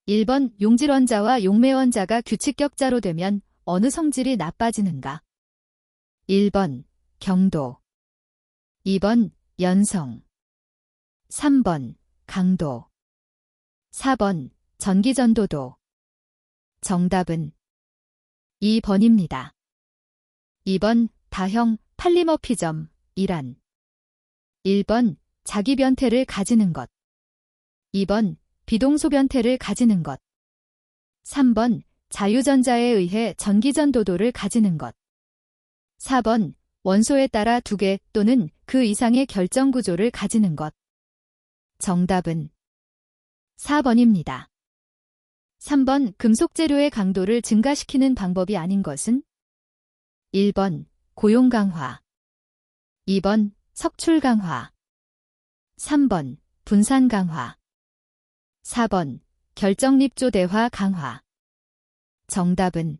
1번 용질원자와 용매원자가 규칙격자로 되면 어느 성질이 나빠지는가? 1번 경도, 2번 연성, 3번 강도, 4번 전기전도도. 정답은 2번입니다. 2번 다형 팔리머피점 이란. 1번 자기 변태를 가지는 것, 2번 비동소 변태를 가지는 것, 3번 자유전자에 의해 전기전도도를 가지는 것, 4번 원소에 따라 2개 또는 그 이상의 결정구조를 가지는 것. 정답은 4번입니다. 3번 금속재료의 강도를 증가시키는 방법이 아닌 것은? 1번 고용 강화, 2번 석출 강화, 3번 분산 강화, 4번 결정립조대화 강화. 정답은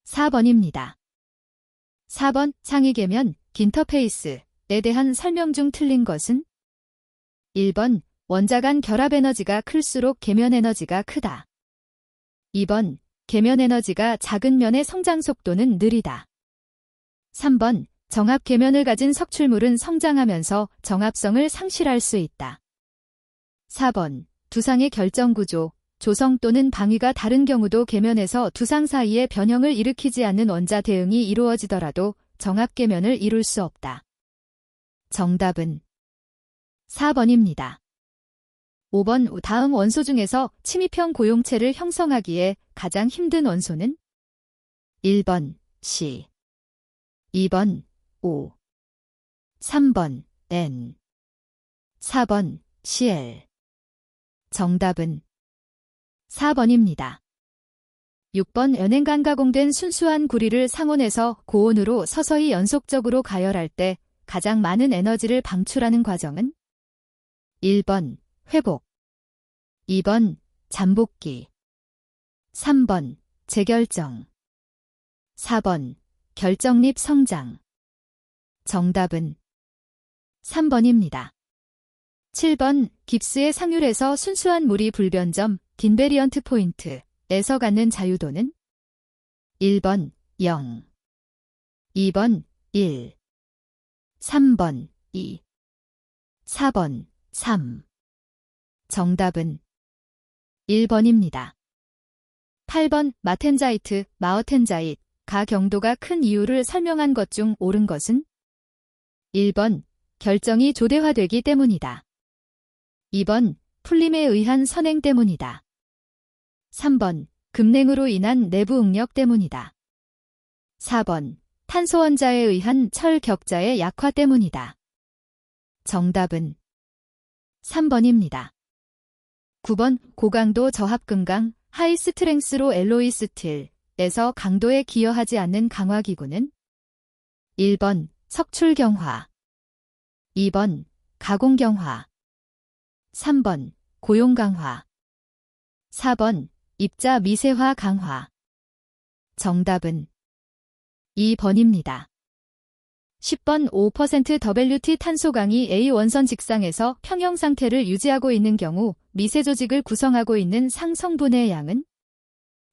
4번입니다. 4번 상위계면 긴터페이스에 대한 설명 중 틀린 것은? 1번 원자 간 결합 에너지가 클수록 계면 에너지가 크다. 2번 계면 에너지가 작은 면의 성장 속도는 느리다. 3번 정합 계면을 가진 석출물은 성장하면서 정합성을 상실할 수 있다. 4번 두상의 결정구조, 조성 또는 방위가 다른 경우도 계면에서 두상 사이의 변형을 일으키지 않는 원자 대응이 이루어지더라도 정합 계면을 이룰 수 없다. 정답은 4번입니다. 5번 다음 원소 중에서 침입형 고용체를 형성하기에 가장 힘든 원소는? 1번 C, 2번 O, 3번 N, 4번 Cl. 정답은 4번입니다. 6번 연행간 가공된 순수한 구리를 상온에서 고온으로 서서히 연속적으로 가열할 때 가장 많은 에너지를 방출하는 과정은? 1번 회복, 2번 잠복기, 3번 재결정, 4번 결정립 성장. 정답은 3번입니다. 7번 깁스의 상율에서 순수한 물이 불변점 인베리언트 포인트에서 갖는 자유도는? 1번 0, 2번 1, 3번 2, 4번 3. 정답은 1번입니다. 8번 마텐자이트, 마어텐자잇, 가 경도가 큰 이유를 설명한 것 중 옳은 것은? 1번 결정이 조대화되기 때문이다. 2번 풀림에 의한 선행 때문이다. 3번 급냉으로 인한 내부 응력 때문이다. 4번 탄소 원자에 의한 철 격자의 약화 때문이다. 정답은 3번입니다. 9번 고강도 저합금강 하이 스트렝스로 엘로이 스틸에서 강도에 기여하지 않는 강화기구는? 1번 석출 경화, 2번 가공 경화, 3번 고용 강화, 4번 입자 미세화 강화. 정답은 2번입니다. 10번 5% WT 탄소강이 A 원선 직상에서 평형 상태를 유지하고 있는 경우 미세 조직을 구성하고 있는 상성분의 양은?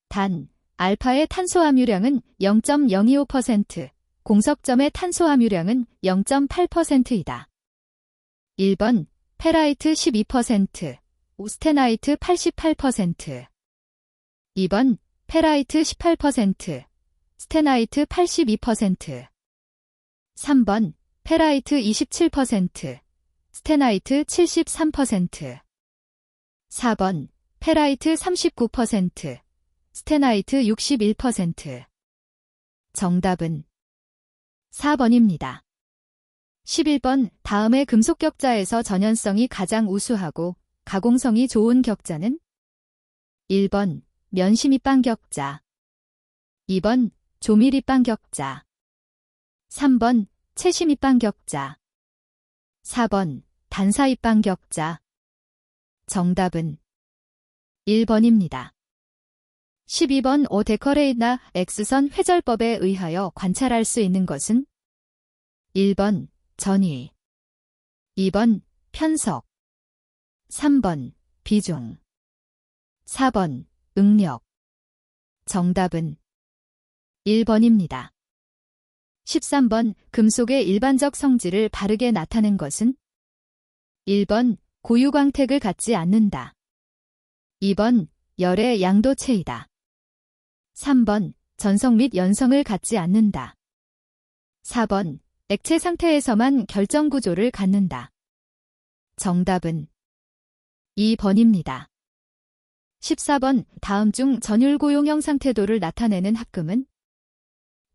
단, 알파의 탄소 함유량은 0.025%, 공석점의 탄소 함유량은 0.8%이다. 1번 페라이트 12%, 오스테나이트 88%. 2번 페라이트 18%, 스테나이트 82%. 3번 페라이트 27%, 스테나이트 73%. 4번 페라이트 39%, 스테나이트 61%. 정답은 4번입니다. 11번 다음의 금속 격자에서 전연성이 가장 우수하고 가공성이 좋은 격자는? 1번 면시밀빵 격자, 2번 조밀입빵 격자, 3번 채시밀빵 격자, 4번 단사입빵 격자. 정답은 1번입니다. 12번 오 데커레이나 X선 회절법에 의하여 관찰할 수 있는 것은? 1번 전위, 2번 편석, 3번 비중, 4번 응력. 정답은 1번입니다. 13번 금속의 일반적 성질을 바르게 나타낸 것은 1번 고유광택을 갖지 않는다. 2번 열의 양도체이다. 3번 전성 및 연성을 갖지 않는다. 4번 액체 상태에서만 결정 구조를 갖는다. 정답은 2번입니다. 14번 다음 중 전율 고용형 상태도를 나타내는 합금은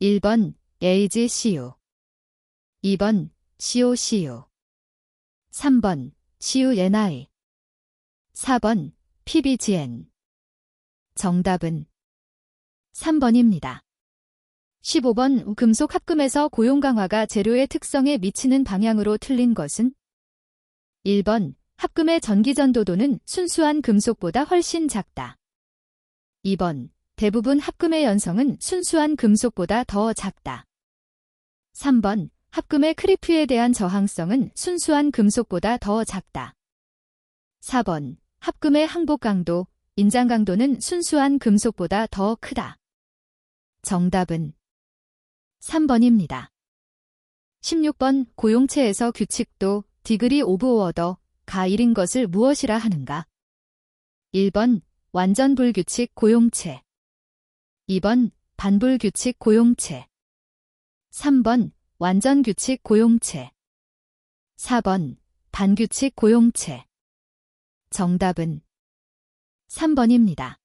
1번 AgCu, 2번 COCu, 3번 CuNi, 4번 PbGN. 정답은 3번입니다. 15번 금속 합금에서 고용 강화가 재료의 특성에 미치는 방향으로 틀린 것은 1번 합금의 전기전도도는 순수한 금속보다 훨씬 작다. 2번 대부분 합금의 연성은 순수한 금속보다 더 작다. 3번 합금의 크리프에 대한 저항성은 순수한 금속보다 더 작다. 4번 합금의 항복 강도, 인장 강도는 순수한 금속보다 더 크다. 정답은 3번입니다. 16번 고용체에서 규칙도 디그리 오브 오더가 1인 것을 무엇이라 하는가? 1번 완전 불규칙 고용체, 2번 반불규칙 고용체, 3번 완전 규칙 고용체, 4번 반규칙 고용체. 정답은 3번입니다.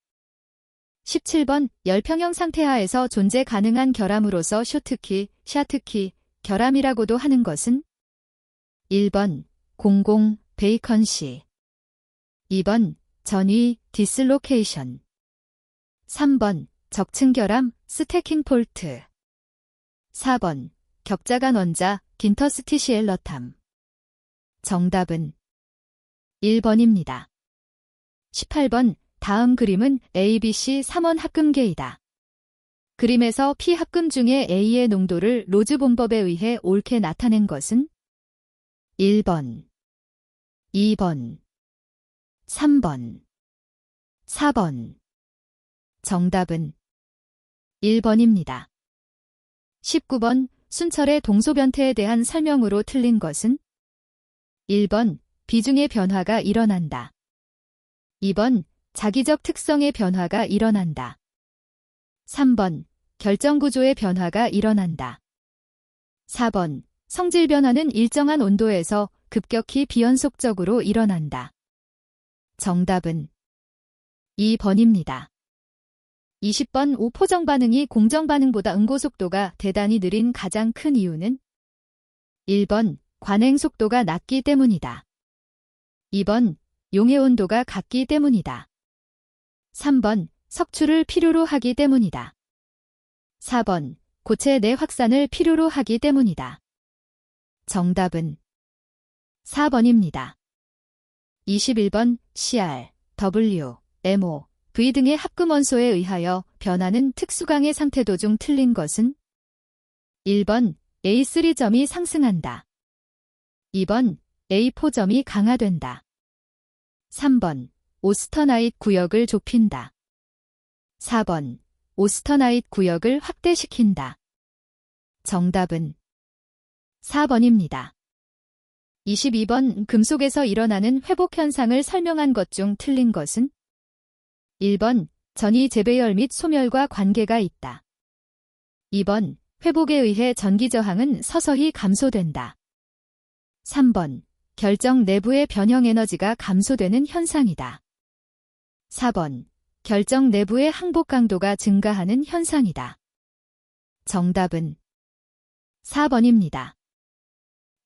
17번 열평형 상태하에서 존재 가능한 결함으로서 쇼트키, 샤트키, 결함이라고도 하는 것은 1번 공공, 베이컨시, 2번 전위, 디슬로케이션, 3번 적층결함, 스태킹 폴트, 4번 격자간 원자, 긴터스티시엘러탐. 정답은 1번입니다. 18번 다음 그림은 ABC 3원 합금계이다. 그림에서 P 합금 중에 A의 농도를 로즈 본법에 의해 옳게 나타낸 것은 1번, 2번, 3번, 4번. 정답은 1번입니다. 19번 순철의 동소 변태에 대한 설명으로 틀린 것은 1번 비중의 변화가 일어난다. 2번 자기적 특성의 변화가 일어난다. 3번 결정구조의 변화가 일어난다. 4번 성질 변화는 일정한 온도에서 급격히 비연속적으로 일어난다. 정답은 2번입니다. 20번 오포정 반응이 공정 반응보다 응고 속도가 대단히 느린 가장 큰 이유는 1번 관행 속도가 낮기 때문이다. 2번 용해 온도가 같기 때문이다. 3번 석출을 필요로 하기 때문이다. 4번 고체 내 확산을 필요로 하기 때문이다. 정답은 4번입니다. 21번 CR, W, MO, V 등의 합금 원소에 의하여 변하는 특수광의 상태도 중 틀린 것은 1번 A3점이 상승한다. 2번 A4점이 강화된다. 3번 오스터나잇 구역을 좁힌다. 4번 오스터나잇 구역을 확대시킨다. 정답은 4번입니다. 22번 금속에서 일어나는 회복 현상을 설명한 것 중 틀린 것은 1번 전이 재배열 및 소멸과 관계가 있다. 2번 회복에 의해 전기 저항은 서서히 감소된다. 3번 결정 내부의 변형 에너지가 감소되는 현상이다. 4번 결정 내부의 항복 강도가 증가하는 현상이다. 정답은 4번입니다.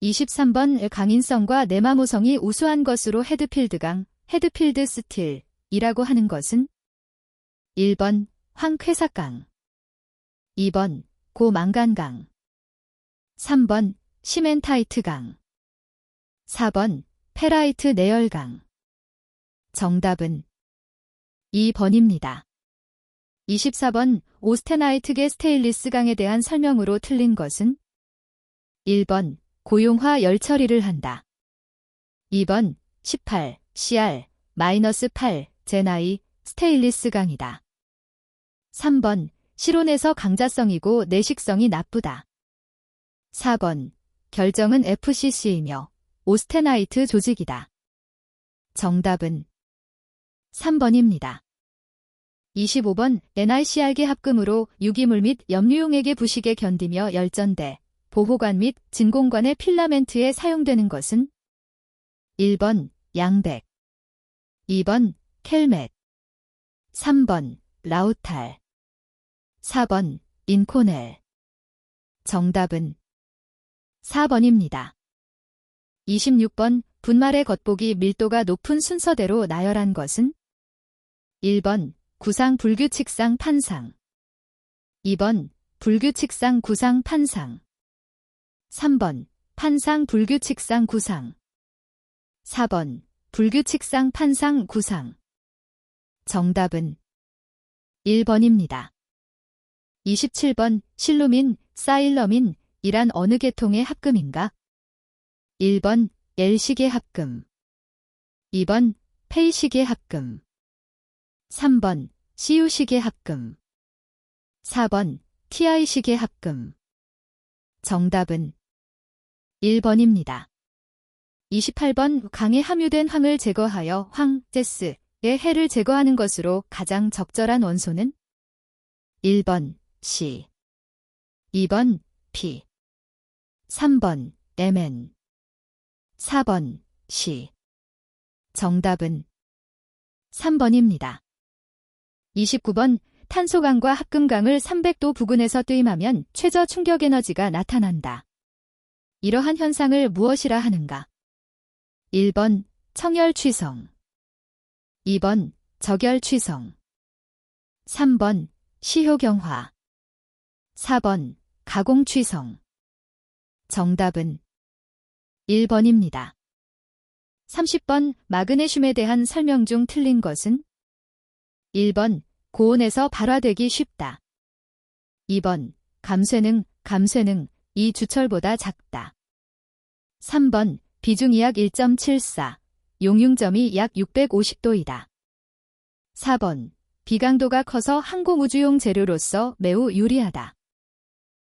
23번 강인성과 내마모성이 우수한 것으로 헤드필드강, 헤드필드 스틸이라고 하는 것은 1번 황쾌삭강, 2번 고망간강, 3번 시멘타이트강, 4번 페라이트 내열강. 정답은 2번입니다. 24번 오스테나이트계 스테인리스강에 대한 설명으로 틀린 것은 1번 고용화 열 처리를 한다. 2번 18 CR-8 제나이 스테인리스 강이다. 3번, 실온에서 강자성이고 내식성이 나쁘다. 4번, 결정은 FCC이며 오스테나이트 조직이다. 정답은 3번입니다. 25번, NiCr계 합금으로 유기물 및 염류용액의 부식에 견디며 열전대, 보호관 및 진공관의 필라멘트에 사용되는 것은 1번, 양백, 2번, 켈멧, 3번, 라우탈, 4번, 인코넬. 정답은 4번입니다. 26번, 분말의 겉보기 밀도가 높은 순서대로 나열한 것은 1번, 구상 불규칙상 판상, 2번, 불규칙상 구상 판상, 3번, 판상 불규칙상 구상, 4번, 불규칙상 판상 구상. 정답은 1번입니다. 27번, 실루민, 사일러민, 이란 어느 계통의 합금인가? 1번, L식의 합금, 2번, 페이식의 합금, 3번, CU식의 합금, 4번, TI식의 합금. 정답은 1번입니다. 28번, 강에 함유된 황을 제거하여 황제스의 해를 제거하는 것으로 가장 적절한 원소는 1번, C, 2번, P, 3번, Mn, 4번, C. 정답은 3번입니다. 29번, 탄소강과 합금강을 300도 부근에서 뜨임하면 최저 충격 에너지가 나타난다. 이러한 현상을 무엇이라 하는가? 1번, 청열취성, 2번, 적열취성, 3번, 시효경화, 4번, 가공취성. 정답은 1번입니다. 30번, 마그네슘에 대한 설명 중 틀린 것은 1번, 고온에서 발화되기 쉽다. 2번, 감쇄능, 이 주철보다 작다. 3번, 비중이 약 1.74, 용융점이 약 650도이다. 4번, 비강도가 커서 항공우주용 재료로서 매우 유리하다.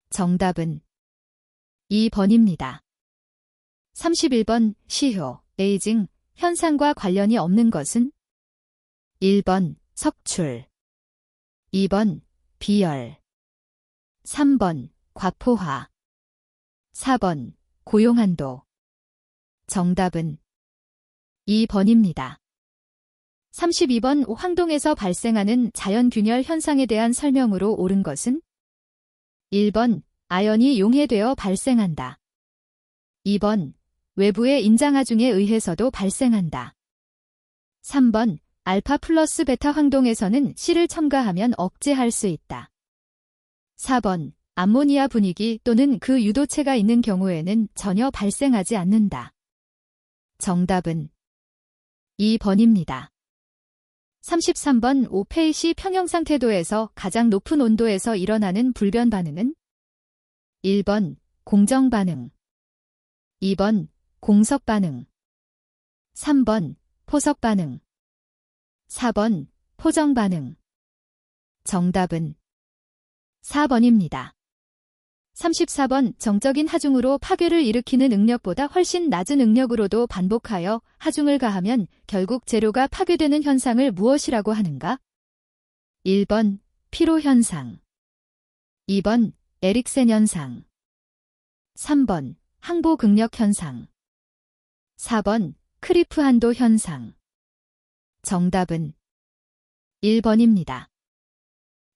정답은 2번입니다. 31번, 시효, 에이징, 현상과 관련이 없는 것은 1번, 석출, 2번, 비열, 3번, 과포화, 4번, 고용한도. 정답은 2번입니다. 32번, 황동에서 발생하는 자연균열 현상에 대한 설명으로 옳은 것은 1번, 아연이 용해되어 발생한다. 2번, 외부의 인장하중에 의해서도 발생한다. 3번, 알파 플러스 베타 황동에서는 C를 첨가하면 억제할 수 있다. 4번, 암모니아 분위기 또는 그 유도체가 있는 경우에는 전혀 발생하지 않는다. 정답은 2번입니다. 33번, 오페이시 평형상 태도에서 가장 높은 온도에서 일어나는 불변 반응은 1번, 공정 반응, 2번, 공석 반응, 3번, 포석 반응, 4번, 포정 반응. 정답은 4번입니다. 34번, 정적인 하중으로 파괴를 일으키는 응력보다 훨씬 낮은 응력으로도 반복하여 하중을 가하면 결국 재료가 파괴되는 현상을 무엇이라고 하는가? 1번, 피로 현상, 2번, 에릭센 현상, 3번, 항보 극력 현상, 4번, 크리프 한도 현상. 정답은 1번입니다.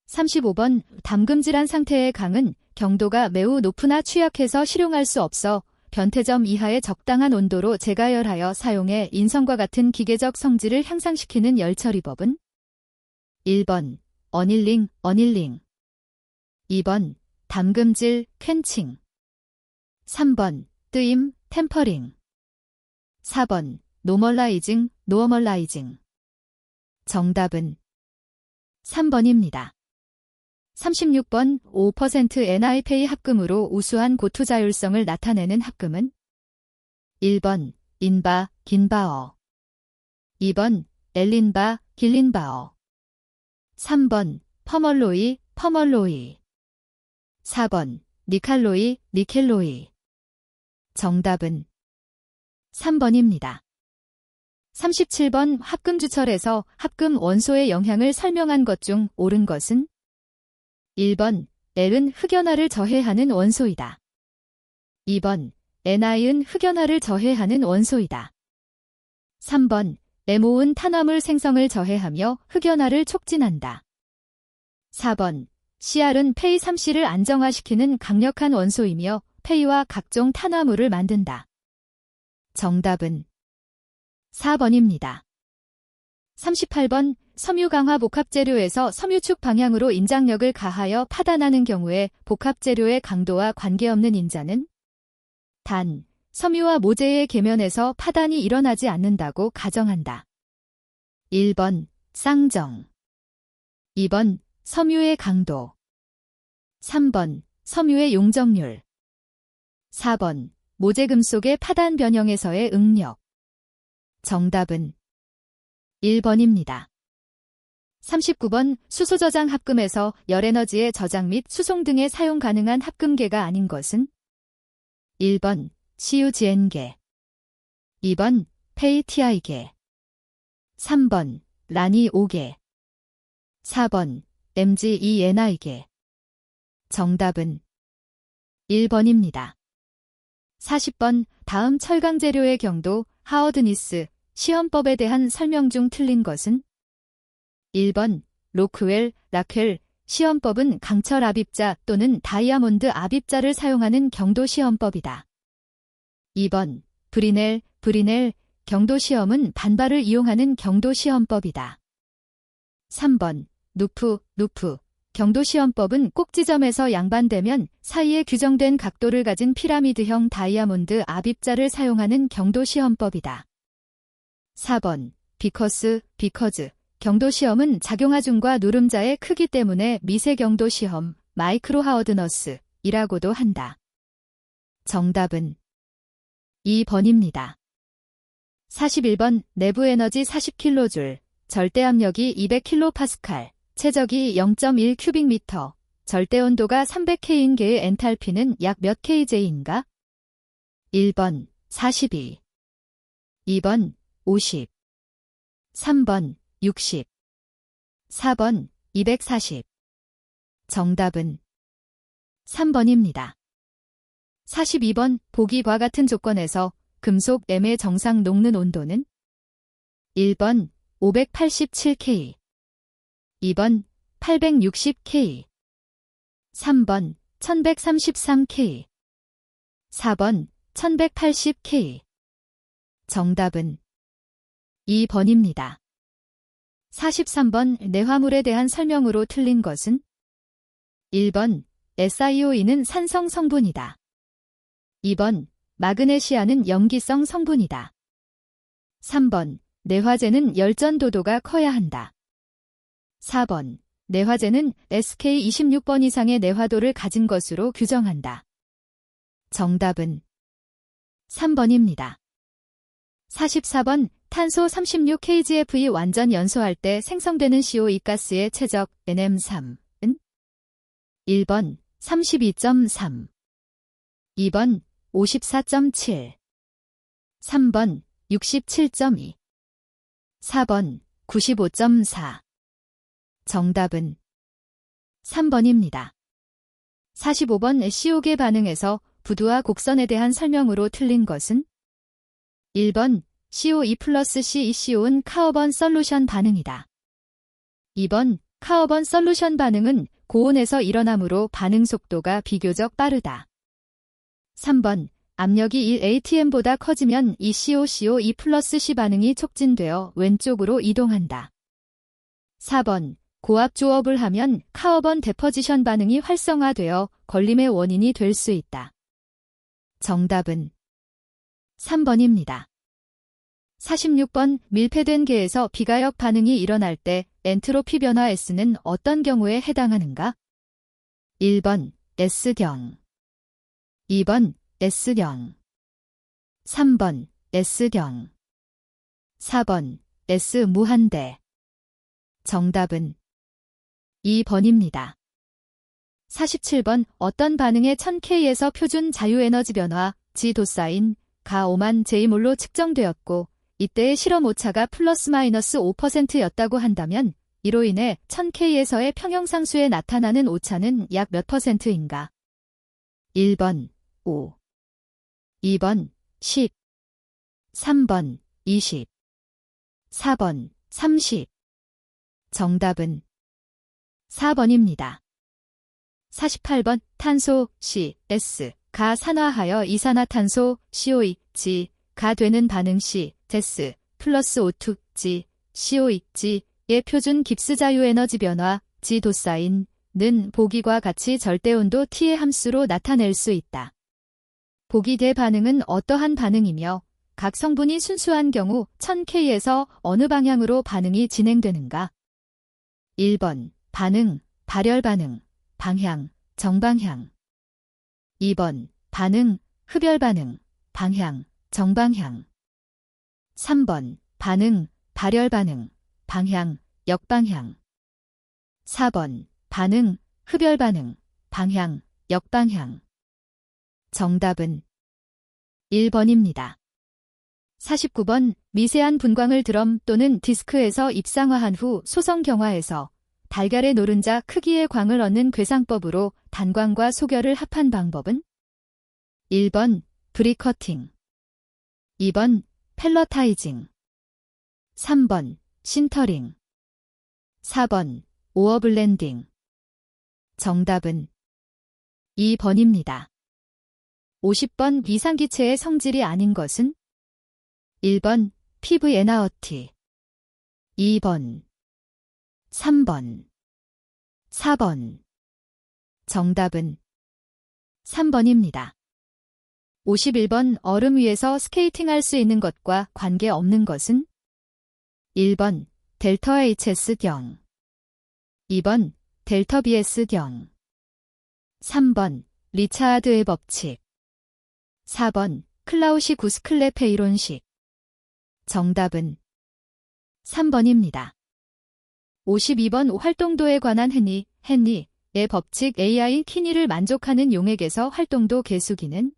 35번, 담금질한 상태의 강은 경도가 매우 높으나 취약해서 실용할 수 없어 변태점 이하의 적당한 온도로 재가열하여 사용해 인성과 같은 기계적 성질을 향상시키는 열처리법은 1번, 어닐링, 2번, 담금질, 퀸칭, 3번, 뜨임, 템퍼링, 4번, 노멀라이징. 정답은 3번입니다. 36번, 5% NiPay 합금으로 우수한 고투자율성을 나타내는 합금은 1번, 인바, 긴바어, 2번, 엘린바, 길린바어, 3번 펌얼로이, 펌얼로이. 4번 니칼로이, 니켈로이. 정답은 3번입니다. 37번 합금주철에서 합금 원소의 영향을 설명한 것 중 옳은 것은 1번 L은 흑연화를 저해하는 원소이다. 2번 NI은 흑연화를 저해하는 원소이다. 3번 MO은 탄화물 생성을 저해하며 흑연화를 촉진한다. 4번 CR은 폐이3C를 안정화시키는 강력한 원소이며 폐이와 각종 탄화물을 만든다. 정답은 4번입니다. 38번 섬유 강화 복합재료에서 섬유축 방향으로 인장력을 가하여 파단하는 경우에 복합재료의 강도와 관계없는 인자는 단, 섬유와 모재의 계면에서 파단이 일어나지 않는다고 가정한다. 1번 쌍정. 2번 섬유의 강도. 3번 섬유의 용적률. 4번 모재금속의 파단 변형에서의 응력. 정답은 1번입니다. 39번 수소 저장 합금에서 열에너지의 저장 및 수송 등에 사용 가능한 합금계가 아닌 것은 1번 CuGn계. 2번 폐이Ti계. 3번 라니5계. 4번 MgENI계. 정답은 1번입니다. 40번 다음 철강 재료의 경도 하워드니스 시험법에 대한 설명 중 틀린 것은 1번 로크웰, 라켈 시험법은 강철 압입자 또는 다이아몬드 압입자를 사용하는 경도 시험법이다. 2번 브리넬 경도 시험은 반발을 이용하는 경도 시험법이다. 3번 누프 경도 시험법은 꼭지점에서 양반되면 사이에 규정된 각도를 가진 피라미드형 다이아몬드 압입자를 사용하는 경도 시험법이다. 4번 비커즈 경도 시험은 작용하중과 누름자의 크기 때문에 미세 경도 시험 마이크로 하워드너스이라고도 한다. 정답은 2번입니다. 41번 내부 에너지 40kJ, 절대 압력이 200kPa, 최적이 0.1 큐빅미터, 절대 온도가 300K인 개의 엔탈피는 약 몇 KJ인가? 1번 42. 2번 50. 3번 60. 4번 240. 정답은 3번입니다. 42번 보기와 같은 조건에서 금속 M의 정상 녹는 온도는 1번 587K, 2번 860K, 3번 1133K, 4번 1180K. 정답은 2번입니다. 43번 내화물에 대한 설명으로 틀린 것은 1번 SiO2는 산성 성분이다. 2번 마그네시아는 염기성 성분이다. 3번 내화제는 열전도도가 커야 한다. 4번 내화제는 SK26번 이상의 내화도를 가진 것으로 규정한다. 정답은 3번입니다. 44번 탄소 36kgF이 완전 연소할 때 생성되는 CO2 가스의 최적 NM3은 1번 32.3, 2번 54.7, 3번 67.2, 4번 95.4. 정답은 3번입니다. 45번 CO계 반응에서 부두와 곡선에 대한 설명으로 틀린 것은 1번 CO2 플러스 CeCO는 카어번 솔루션 반응이다. 2번 카어번 솔루션 반응은 고온에서 일어나므로 반응 속도가 비교적 빠르다. 3번 압력이 1atm보다 커지면 이 CO2 플러스 C 반응이 촉진되어 왼쪽으로 이동한다. 4번 고압 조업을 하면 카어번 데퍼지션 반응이 활성화되어 걸림의 원인이 될 수 있다. 정답은 3번입니다. 46번 밀폐된 계에서 비가역 반응이 일어날 때 엔트로피 변화 S는 어떤 경우에 해당하는가? 1번 S경, 2번 S경, 3번 S경, 4번 S무한대. 정답은 2번입니다. 47번 어떤 반응의 1000K에서 표준 자유에너지 변화, G도사인 가 5만 J몰로 측정되었고 이때의 실험 오차가 플러스 마이너스 5%였다고 한다면 이로 인해 1000K에서의 평형상수에 나타나는 오차는 약 몇 %인가? 1번 5, 2번 10, 3번 20, 4번 30. 정답은 4번입니다. 48번 탄소 C가 산화하여 이산화탄소 COE가 되는 반응 C 데스 플러스 O2 G COEg의 표준 깁스 자유에너지 변화 G도사인은 보기과 같이 절대온도 T의 함수로 나타낼 수 있다. 보기 대반응은 어떠한 반응이며 각 성분이 순수한 경우 1000K에서 어느 방향으로 반응이 진행되는가? 1번 반응, 발열 반응, 방향, 정방향. 2번 반응, 흡열 반응, 방향, 정방향. 3번 반응, 발열 반응, 방향, 역방향. 4번 반응, 흡열 반응, 방향, 역방향. 정답은 1번입니다. 49번 미세한 분광을 드럼 또는 디스크에서 입상화한 후 소성 경화해서 달걀의 노른자 크기의 광을 얻는 궤상법으로 단광과 소결을 합한 방법은? 1번 브리커팅, 2번 펠러타이징, 3번 신터링, 4번 오어블렌딩. 정답은 2번입니다. 50번 비상기체의 성질이 아닌 것은? 1번 피부 에나어티, 2번, 3번, 4번. 정답은 3번입니다. 51번 얼음 위에서 스케이팅할 수 있는 것과 관계없는 것은? 1번 델터 HS경, 2번 델터 BS경, 3번 리차드의 법칙, 4번 클라우시-구스클레페 이론식. 정답은 3번입니다. 52번 활동도에 관한 헨리의 법칙 AI 키니를 만족하는 용액에서 활동도 계수기는?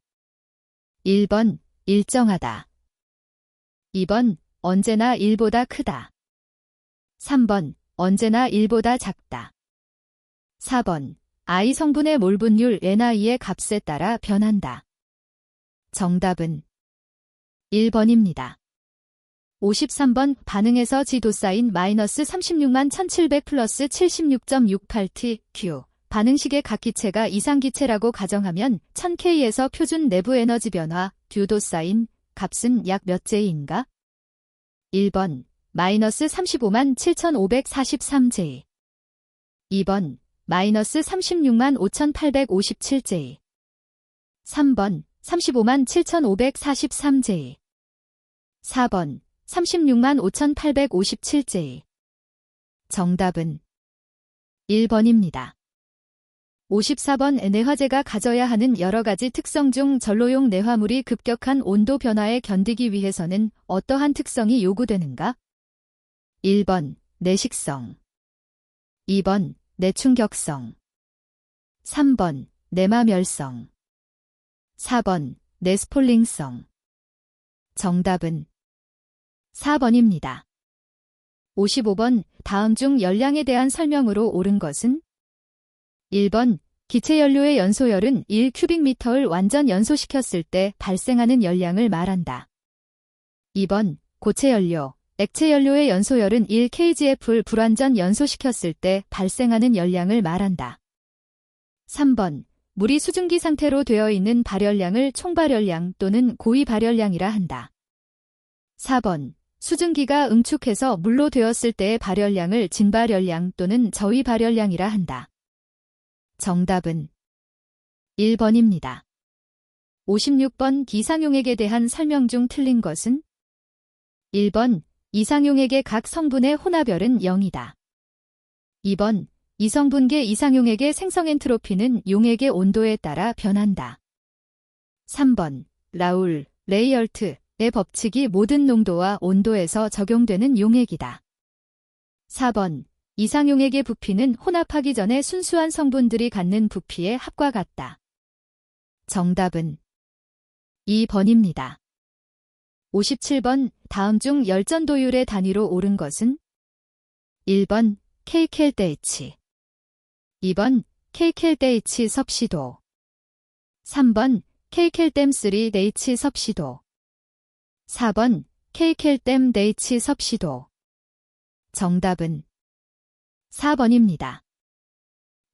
1번 일정하다, 2번 언제나 1보다 크다, 3번 언제나 1보다 작다, 4번 I 성분의 몰 분율 NI의 값에 따라 변한다. 정답은 1번입니다. 53번 반응에서 G도사인 마이너스 36만 1700 플러스 76.68T/Q 반응식의 각 기체가 이상기체라고 가정하면 1000K에서 표준 내부 에너지 변화 듀도사인 값은 약 몇 J인가? 1번 마이너스 35만 7543J, 2번 마이너스 36만 5857J, 3번 35만 7543J, 4번 36만 5857J. 정답은 1번입니다. 54번 내화제가 가져야 하는 여러 가지 특성 중 전로용 내화물이 급격한 온도 변화에 견디기 위해서는 어떠한 특성이 요구되는가? 1번 내식성, 2번 내충격성, 3번 내마멸성, 4번 내스폴링성. 정답은 4번입니다. 55번 다음 중 열량에 대한 설명으로 옳은 것은? 1번 기체 연료의 연소열은 1큐빅미터를 완전 연소시켰을 때 발생하는 열량을 말한다. 2번 고체 연료, 액체 연료의 연소열은 1kgf를 불완전 연소시켰을 때 발생하는 열량을 말한다. 3번 물이 수증기 상태로 되어 있는 발열량을 총발열량 또는 고위 발열량이라 한다. 4번 수증기가 응축해서 물로 되었을 때의 발열량을 진발열량 또는 저위 발열량이라 한다. 정답은 1번입니다. 56번 이상용액에 대한 설명 중 틀린 것은? 1번 이상용액의 각 성분의 혼합열은 0이다. 2번 이성분계 이상용액의 생성 엔트로피는 용액의 온도에 따라 변한다. 3번 라울, 레이얼트의 법칙이 모든 농도와 온도에서 적용되는 용액이다. 4번 이상용액의 부피는 혼합하기 전에 순수한 성분들이 갖는 부피의 합과 같다. 정답은 2번입니다. 57번 다음 중 열전도율의 단위로 옳은 것은 1번 kcal/h, 2번 kcal/h 섭씨도, 3번 kcal/h 섭씨도, 4번 kcal/h 섭씨도. 정답은 4번입니다.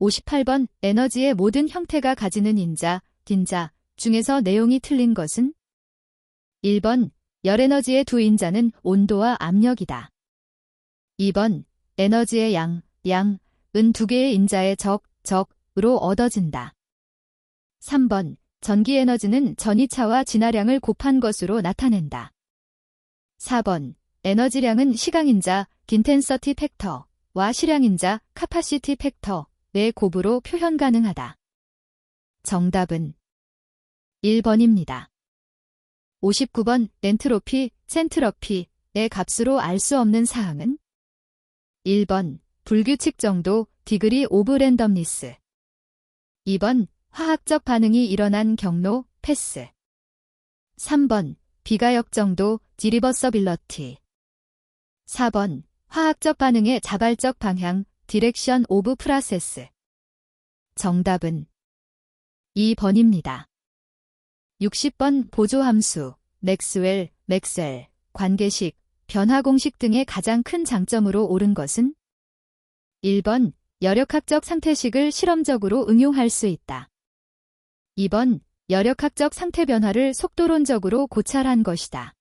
58번 에너지의 모든 형태가 가지는 인자, 딘자 중에서 내용이 틀린 것은 1번 열에너지의 두 인자는 온도와 압력이다. 2번 에너지의 양, 은 두 개의 인자의 적으로 얻어진다. 3번 전기에너지는 전이차와 진화량을 곱한 것으로 나타낸다. 4번 에너지량은 시강인자, 인텐서티 팩터와 실량인자, 카파시티 팩터의 곱으로 표현 가능하다. 정답은 1번입니다. 59번 엔트로피, 센트로피의 값으로 알 수 없는 사항은 1번 불규칙 정도, 디그리 오브 랜덤니스, 2번 화학적 반응이 일어난 경로, 패스, 3번 비가역 정도, 디리버서빌러티, 4번 화학적 반응의 자발적 방향, 디렉션 오브 프라세스. 정답은 2번입니다. 60번 보조함수, 맥스웰, 관계식, 변화공식 등의 가장 큰 장점으로 옳은 것은 1번 여력학적 상태식을 실험적으로 응용할 수 있다. 2번 여력학적 상태 변화를 속도론적으로 고찰한 것이다.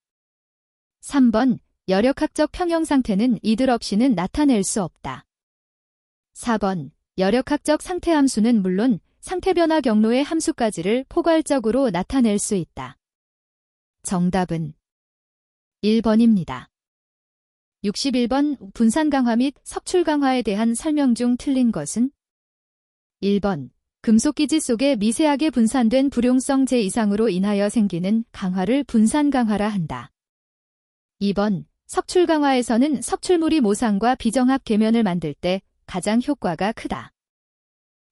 3번 여력학적 평형 상태는 이들 없이는 나타낼 수 없다. 4번 여력학적 상태 함수는 물론 상태 변화 경로의 함수까지를 포괄적으로 나타낼 수 있다. 정답은 1번입니다. 61번 분산 강화 및 석출 강화에 대한 설명 중 틀린 것은 1번 금속기지 속에 미세하게 분산된 불용성 재 이상으로 인하여 생기는 강화를 분산 강화라 한다. 2번 석출 강화에서는 석출물이 모상과 비정합 계면을 만들 때 가장 효과가 크다.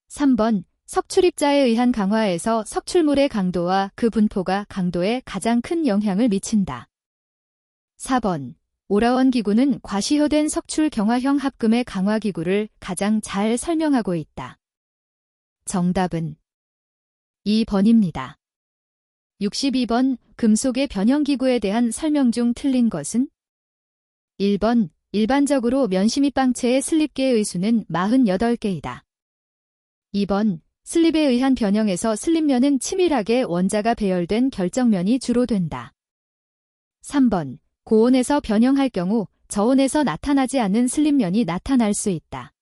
3번 석출입자에 의한 강화에서 석출물의 강도와 그 분포가 강도에 가장 큰 영향을 미친다. 4번 오라원 기구는 과시효된 석출 경화형 합금의 강화 기구를 가장 잘 설명하고 있다. 정답은 2번입니다. 62번 금속의 변형기구에 대한 설명 중 틀린 것은 1번 일반적으로 면시 및 빵체의 슬립계의 수는 48개이다. 2번 슬립에 의한 변형에서 슬립면은 치밀하게 원자가 배열된 결정면이 주로 된다. 3번 고온에서 변형할 경우 저온에서 나타나지 않는 슬립면이 나타날 수 있다.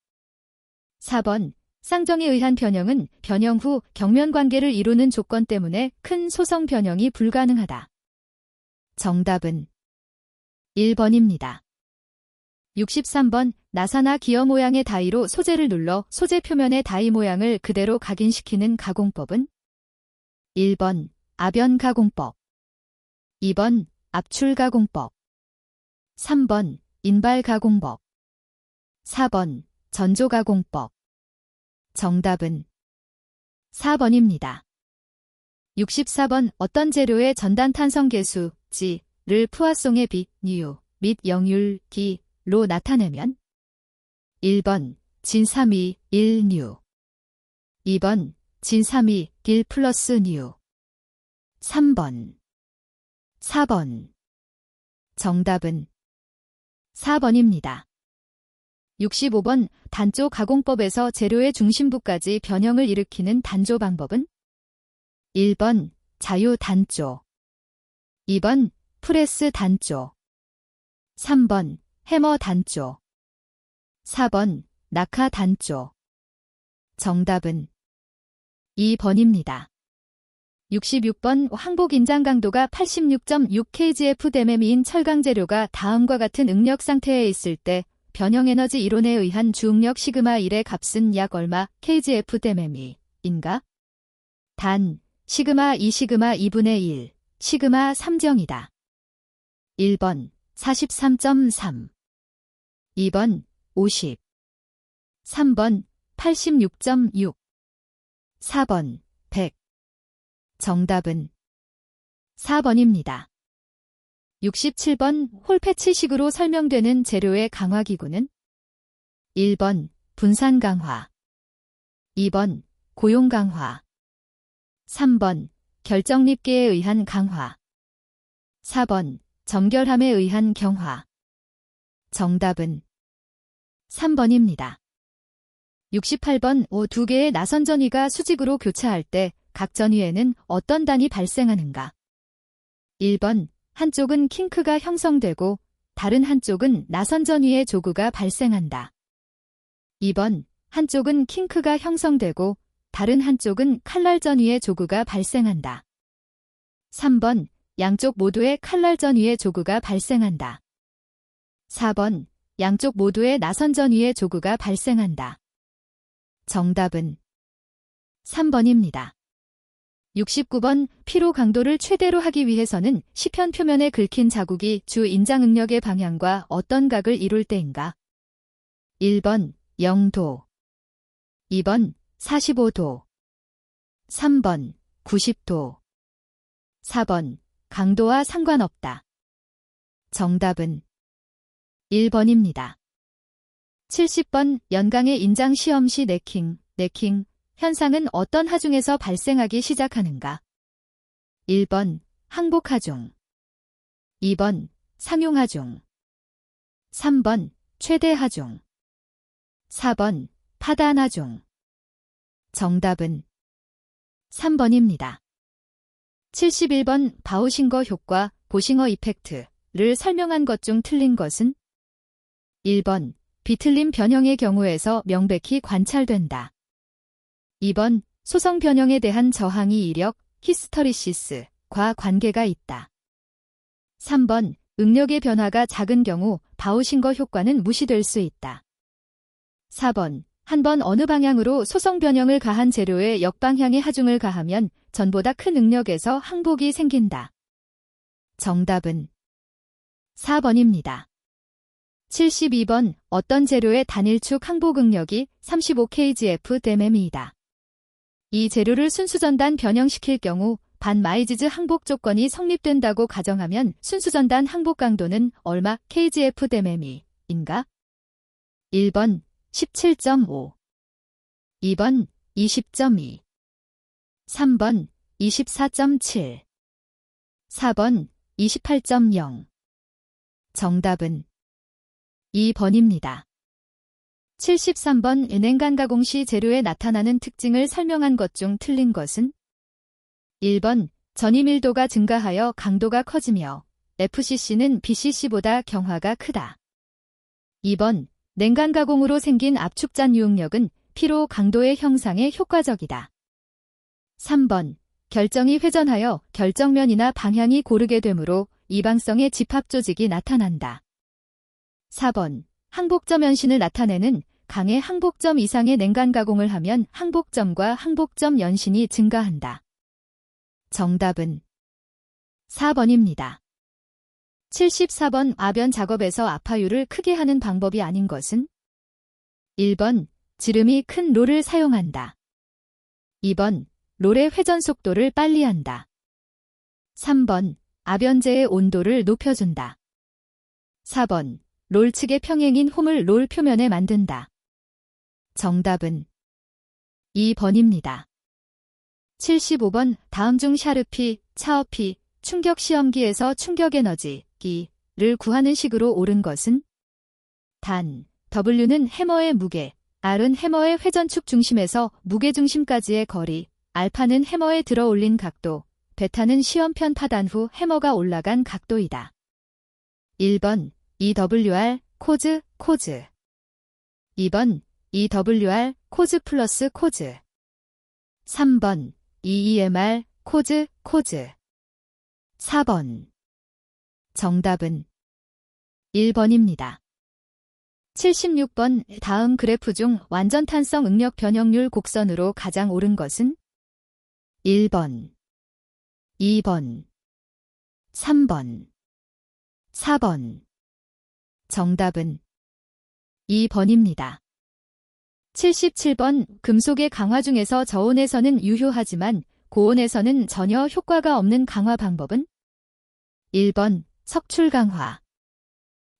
4번 쌍정에 의한 변형은 변형 후 경면관계를 이루는 조건 때문에 큰 소성 변형이 불가능하다. 정답은 1번입니다. 63번 나사나 기어 모양의 다이로 소재를 눌러 소재 표면의 다이 모양을 그대로 각인시키는 가공법은 1번 아변 가공법, 2번 압출 가공법, 3번 인발 가공법, 4번 전조 가공법. 정답은 4번입니다. 64번 어떤 재료의 전단 탄성 계수 G를 푸아송의 비, 뉴 및 영율 D로 나타내면 1번 진3이 1뉴, 2번 진3이 1 플러스 뉴, 3번 4번. 정답은 4번입니다. 65번 단조 가공법에서 재료의 중심부까지 변형을 일으키는 단조 방법은 1번 자유 단조, 2번 프레스 단조, 3번 해머 단조, 4번 낙하 단조. 정답은 2번입니다. 66번 항복 인장 강도가 86.6kgf/m인 철강 재료가 다음과 같은 응력 상태에 있을 때 변형 에너지 이론에 의한 주응력 시그마 1의 값은 약 얼마 kgf/m인가? 단 시그마 2 시그마 2분의 1 시그마 3정이다. 1번 43.3, 2번 50, 3번 86.6, 4번 100. 정답은 4번입니다. 67번 홀 패치식으로 설명되는 재료의 강화기구는 1번 분산 강화, 2번 고용 강화, 3번 결정립계에 의한 강화, 4번 점결함에 의한 경화. 정답은 3번입니다. 68번 오 두 개의 나선 전위가 수직으로 교차할 때 각 전위에는 어떤 단이 발생하는가? 1번 한쪽은 킹크가 형성되고 다른 한쪽은 나선 전위의 조그가 발생한다. 2번 한쪽은 킹크가 형성되고 다른 한쪽은 칼날 전위의 조그가 발생한다. 3번 양쪽 모두의 칼날 전위의 조그가 발생한다. 4번 양쪽 모두의 나선 전위의 조그가 발생한다. 정답은 3번입니다. 69번 피로 강도를 최대로 하기 위해서는 시편 표면에 긁힌 자국이 주 인장 응력의 방향과 어떤 각을 이룰 때인가? 1번 0도, 2번 45도, 3번 90도, 4번 강도와 상관없다. 정답은 1번입니다. 70번 연강의 인장 시험 시 네킹 현상은 어떤 하중에서 발생하기 시작하는가? 1번 항복하중, 2번 상용하중, 3번 최대하중, 4번 파단하중. 정답은 3번입니다. 71번 바우싱거 효과, 보싱어 이펙트를 설명한 것 중 틀린 것은? 1번 비틀림 변형의 경우에서 명백히 관찰된다. 2번 소성 변형에 대한 저항이 이력, 히스터리시스과 관계가 있다. 3번 응력의 변화가 작은 경우 바우싱거 효과는 무시될 수 있다. 4번 한 번 어느 방향으로 소성 변형을 가한 재료에 역방향의 하중을 가하면 전보다 큰 응력에서 항복이 생긴다. 정답은 4번입니다. 72번 어떤 재료의 단일축 항복 응력이 35kgf/mm이다. 이 재료를 순수전단 변형시킬 경우 반마이지즈 항복 조건이 성립된다고 가정하면 순수전단 항복 강도는 얼마 kgf/mm인가? 1번 17.5, 2번 20.2, 3번 24.7, 4번 28.0. 정답은 2번입니다. 73번 냉간 가공 시 재료에 나타나는 특징을 설명한 것 중 틀린 것은? 1번 전이 밀도가 증가하여 강도가 커지며 FCC는 BCC보다 경화가 크다. 2번 냉간 가공으로 생긴 압축잔 유응력은 피로 강도의 형상에 효과적이다. 3번 결정이 회전하여 결정면이나 방향이 고르게 되므로 이방성의 집합 조직이 나타난다. 4번 항복점 연신을 나타내는 강의 항복점 이상의 냉간 가공을 하면 항복점과 항복점 연신이 증가한다. 정답은 4번입니다. 74번 아변 작업에서 압하율을 크게 하는 방법이 아닌 것은? 1번 지름이 큰 롤을 사용한다. 2번 롤의 회전 속도를 빨리 한다. 3번 아변재의 온도를 높여준다. 4번 롤 측의 평행인 홈을 롤 표면에 만든다. 정답은 2번입니다. 75번 다음 중 샤르피, 차어피, 충격 시험기에서 충격 에너지를 구하는 식으로 옳은 것은? 단, W는 해머의 무게, R은 해머의 회전축 중심에서 무게 중심까지의 거리, 알파는 해머에 들어 올린 각도, 베타는 시험편 파단 후 해머가 올라간 각도이다. 1번 EWR 코즈 2번 EWR 코즈 플러스 코즈 3번 EEMR 코즈 4번 정답은 1번입니다. 76번 다음 그래프 중 완전탄성 응력 변형률 곡선으로 가장 옳은 것은? 1번 2번 3번 4번 정답은 2번입니다. 77번 금속의 강화 중에서 저온에서는 유효하지만 고온에서는 전혀 효과가 없는 강화 방법은? 1번 석출 강화,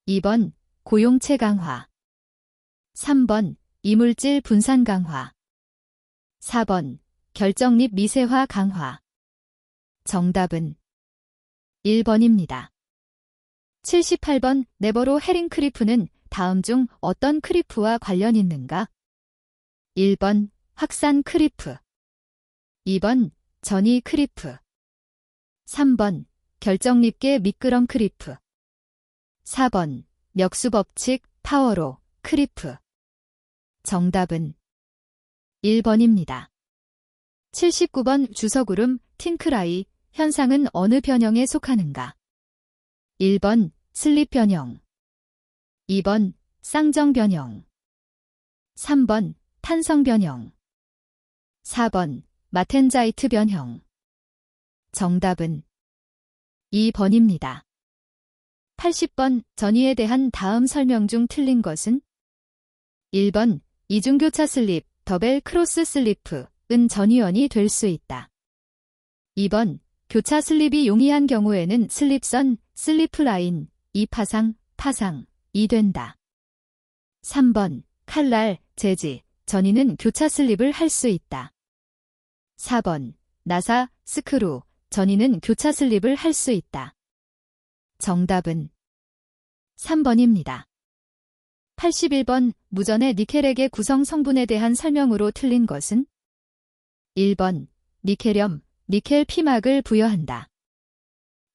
2번 고용체 강화, 3번 이물질 분산 강화, 4번 결정립 미세화 강화. 정답은 1번입니다. 78번 네버로 헤링 크리프는 다음 중 어떤 크리프와 관련 있는가? 1번 확산 크리프, 2번 전이 크리프, 3번 결정립계 미끄럼 크리프, 4번 멱수법칙 파워로 크리프. 정답은 1번입니다. 79번 주석구름 팅크라이 현상은 어느 변형에 속하는가? 1번 슬립 변형, 2번 쌍정 변형, 3번 탄성 변형, 4번 마텐자이트 변형. 정답은 2번입니다. 80번 전이에 대한 다음 설명 중 틀린 것은? 1번 이중교차 슬립, 더벨 크로스 슬리프은 전이원이 될 수 있다. 2번 교차 슬립이 용이한 경우에는 슬립선, 슬리프라인, 파상이 된다. 3번 칼날, 재지, 전이는 교차 슬립을 할 수 있다. 4번 나사, 스크루, 전이는 교차 슬립을 할 수 있다. 정답은 3번입니다. 81번 무전의 니켈액의 구성 성분에 대한 설명으로 틀린 것은? 1번 니켈염, 니켈 피막을 부여한다.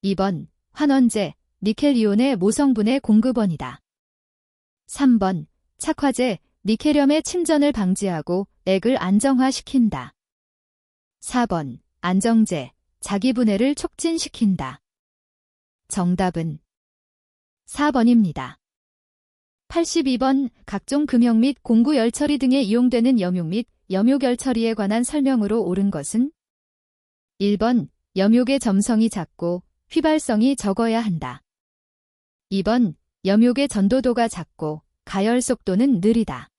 2번 환원제, 니켈이온의 모성분의 공급원이다. 3번 착화제, 니켈염의 침전을 방지하고 액을 안정화시킨다. 4번 안정제, 자기분해를 촉진시킨다. 정답은 4번입니다. 82번 각종 금형 및 공구열 처리 등에 이용되는 염욕 및 염욕열 처리에 관한 설명으로 옳은 것은? 1번 염욕의 점성이 작고 휘발성이 적어야 한다. 2번 염욕의 전도도가 작고 가열 속도는 느리다.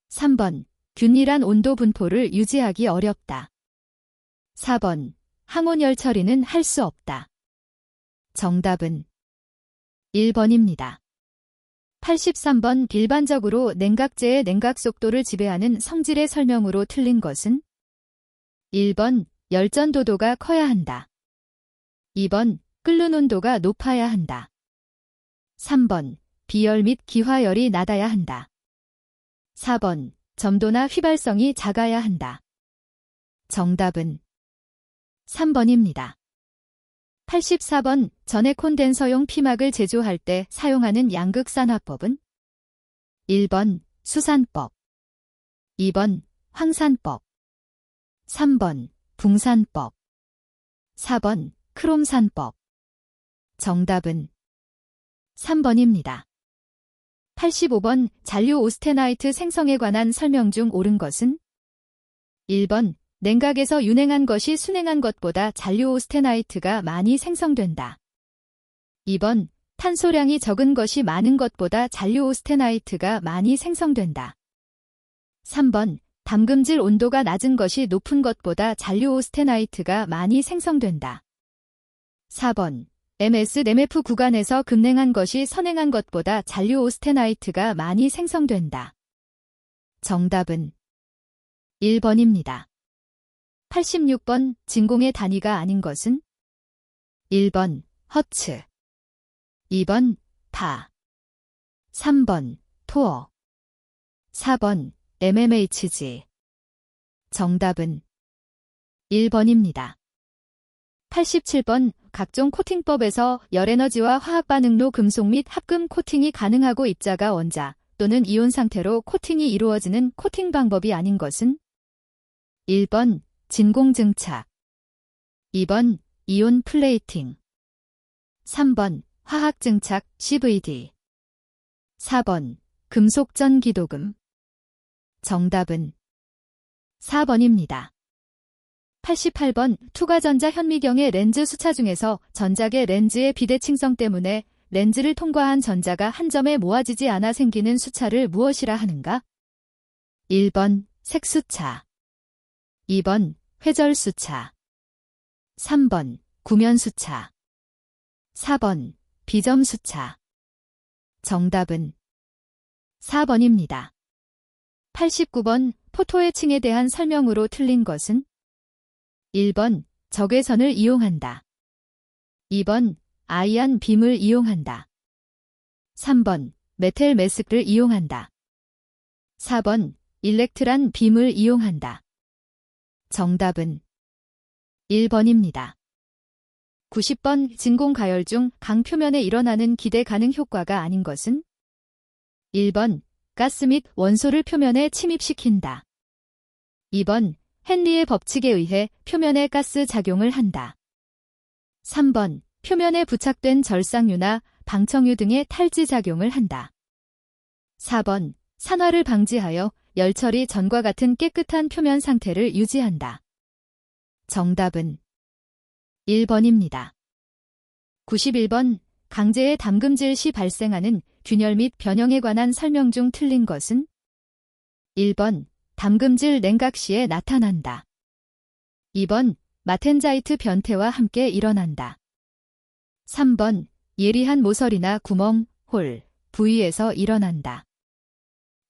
3번 균일한 온도 분포를 유지하기 어렵다. 4번 항온열 처리는 할 수 없다. 정답은 1번입니다. 83번 일반적으로 냉각제의 냉각 속도를 지배하는 성질의 설명으로 틀린 것은? 1번 열전도도가 커야 한다. 2번 끓는 온도가 높아야 한다. 3번 비열 및 기화열이 낮아야 한다. 4번 점도나 휘발성이 작아야 한다. 정답은 3번입니다. 84번 전해 콘덴서용 피막을 제조할 때 사용하는 양극산화법은? 1번 수산법, 2번 황산법, 3번 붕산법, 4번 크롬산법. 정답은 3번입니다. 85번 잔류 오스테나이트 생성에 관한 설명 중 옳은 것은? 1번 냉각에서 윤행한 것이 순행한 것보다 잔류 오스테나이트가 많이 생성된다. 2번 탄소량이 적은 것이 많은 것보다 잔류 오스테나이트가 많이 생성된다. 3번 담금질 온도가 낮은 것이 높은 것보다 잔류 오스테나이트가 많이 생성된다. 4번 MS-NMF 구간에서 급냉한 것이 선행한 것보다 잔류 오스테나이트가 많이 생성된다. 정답은 1번입니다. 86번 진공의 단위가 아닌 것은? 1번 허츠, 2번 파, 3번 토어, 4번 mmHg. 정답은 1번입니다. 87번 각종 코팅법에서 열에너지와 화학반응로 금속 및 합금 코팅이 가능하고 입자가 원자 또는 이온 상태로 코팅이 이루어지는 코팅 방법이 아닌 것은? 1번 진공증착, 2번 이온 플레이팅, 3번 화학증착 CVD, 4번 금속전기도금. 정답은 4번입니다. 88번 투과전자 현미경의 렌즈 수차 중에서 전작의 렌즈의 비대칭성 때문에 렌즈를 통과한 전자가 한 점에 모아지지 않아 생기는 수차를 무엇이라 하는가? 1번 색수차, 2번 회절수차, 3번 구면수차, 4번 비점수차. 정답은 4번입니다. 89번 포토의 층에 대한 설명으로 틀린 것은 1번 적외선을 이용한다. 2번 아이언 빔을 이용한다. 3번 메텔 매스를 이용한다. 4번 일렉트란 빔을 이용한다. 정답은 1번입니다. 90번 진공가열 중 강 표면에 일어나는 기대 가능 효과가 아닌 것은 1번 가스 및 원소를 표면에 침입시킨다. 2번 헨리의 법칙에 의해 표면에 가스 작용을 한다. 3번 표면에 부착된 절상유나 방청유 등의 탈지 작용을 한다. 4번 산화를 방지하여 열처리 전과 같은 깨끗한 표면 상태를 유지한다. 정답은 1번입니다. 91번 강제의 담금질 시 발생하는 균열 및 변형에 관한 설명 중 틀린 것은 1번 담금질 냉각 시에 나타난다. 2번 마텐자이트 변태와 함께 일어난다. 3번 예리한 모서리나 구멍, 홀, 부위에서 일어난다.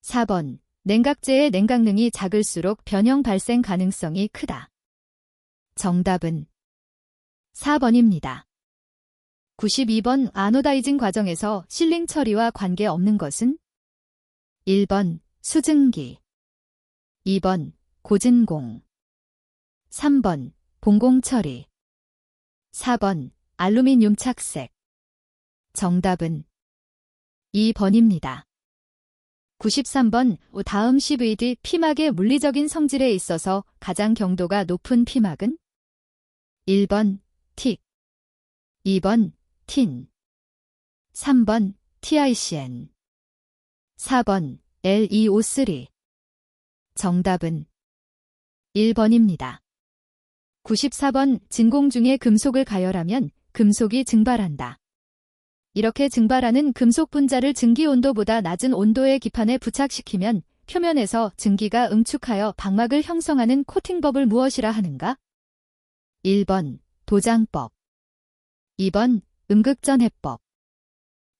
4번 냉각제의 냉각능이 작을수록 변형 발생 가능성이 크다. 정답은 4번입니다. 92번 아노다이징 과정에서 실링 처리와 관계없는 것은 1번 수증기, 2번 고진공, 3번 봉공 처리, 4번 알루미늄 착색. 정답은 2번입니다. 93번 다음 CVD 피막의 물리적인 성질에 있어서 가장 경도가 높은 피막은 1번 틱, 2번 틴, 3번 TICN, 4번 LeO3. 정답은 1번입니다. 94번 진공 중에 금속을 가열하면 금속이 증발한다. 이렇게 증발하는 금속 분자를 증기 온도보다 낮은 온도의 기판에 부착시키면 표면에서 증기가 응축하여 방막을 형성하는 코팅법을 무엇이라 하는가? 1번 도장법, 2번 음극전해법,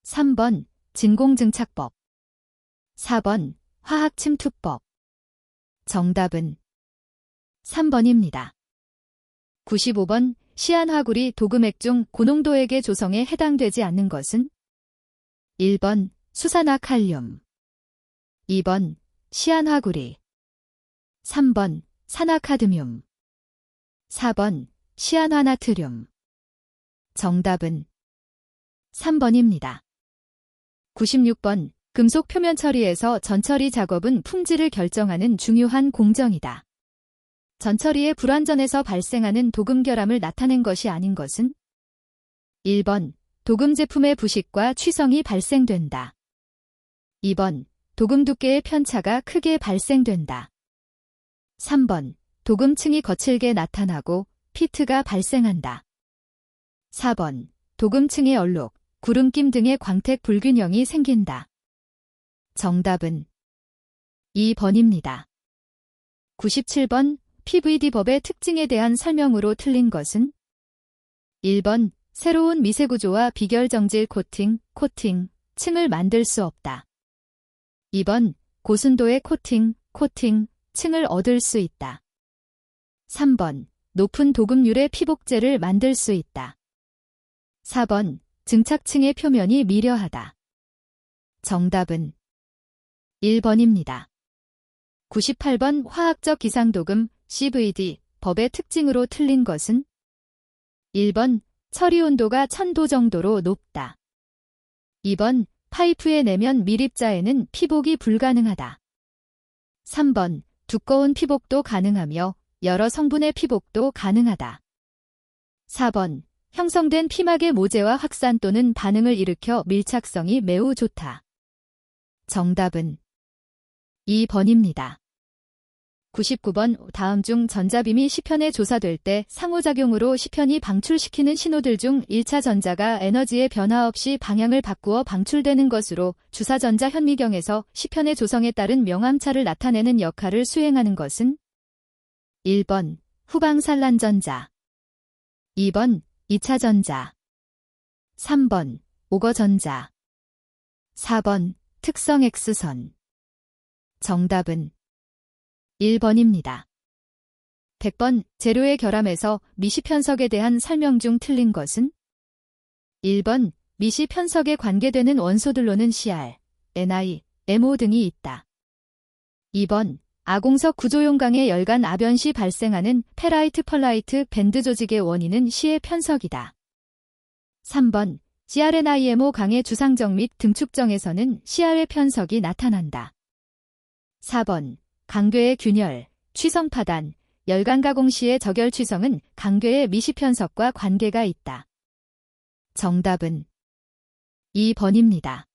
3번 진공증착법, 4번 화학침투법. 정답은 3번입니다. 95번 시안화굴이 도금액 중 고농도액의 조성에 해당되지 않는 것은 1번 수산화칼륨, 2번 시안화구리, 3번 산화카드뮴, 4번 시안화나트륨. 정답은 3번입니다. 96번 금속 표면 처리에서 전처리 작업은 품질을 결정하는 중요한 공정이다. 전처리의 불완전에서 발생하는 도금 결함을 나타낸 것이 아닌 것은 1번 도금 제품의 부식과 취성이 발생된다. 2번 도금 두께의 편차가 크게 발생된다. 3번 도금층이 거칠게 나타나고 피트가 발생한다. 4번 도금층의 얼룩, 구름김 등의 광택 불균형이 생긴다. 정답은 2번입니다. 97번 PVD법의 특징에 대한 설명으로 틀린 것은 1번 새로운 미세구조와 비결정질 코팅, 층을 만들 수 없다. 2번 고순도의 코팅, 층을 얻을 수 있다. 3번 높은 도금률의 피복제를 만들 수 있다. 4번 증착층의 표면이 미려하다. 정답은 1번입니다. 98번 화학적 기상도금 CVD 법의 특징으로 틀린 것은 1번 처리 온도가 1000도 정도로 높다. 2번 파이프의 내면 밀입자에는 피복이 불가능하다. 3번 두꺼운 피복도 가능하며 여러 성분의 피복도 가능하다. 4번 형성된 피막의 모재와 확산 또는 반응을 일으켜 밀착성이 매우 좋다. 정답은 2번입니다. 99번 다음 중 전자빔이 시편에 조사될 때 상호작용으로 시편이 방출시키는 신호들 중 1차 전자가 에너지의 변화 없이 방향을 바꾸어 방출되는 것으로 주사전자 현미경에서 시편의 조성에 따른 명암차를 나타내는 역할을 수행하는 것은 1번 후방산란전자 2번 2차 전자 3번 오거전자 4번 특성 X선 정답은 1번입니다. 100번 재료의 결함에서 미시편석에 대한 설명 중 틀린 것은 1번 미시편석에 관계되는 원소들로는 CR, NI, MO 등이 있다. 2번 아공석 구조용강의 열간 아변 시 발생하는 페라이트 펄라이트 밴드 조직의 원인은 C의 편석이다. 3번 CRNIMO 강의 주상정 및 등축정에서는 CR의 편석이 나타난다. 4번 강궤의 균열, 취성파단, 열간 가공 시의 적열 취성은 강궤의 미시편석과 관계가 있다. 정답은 2번입니다.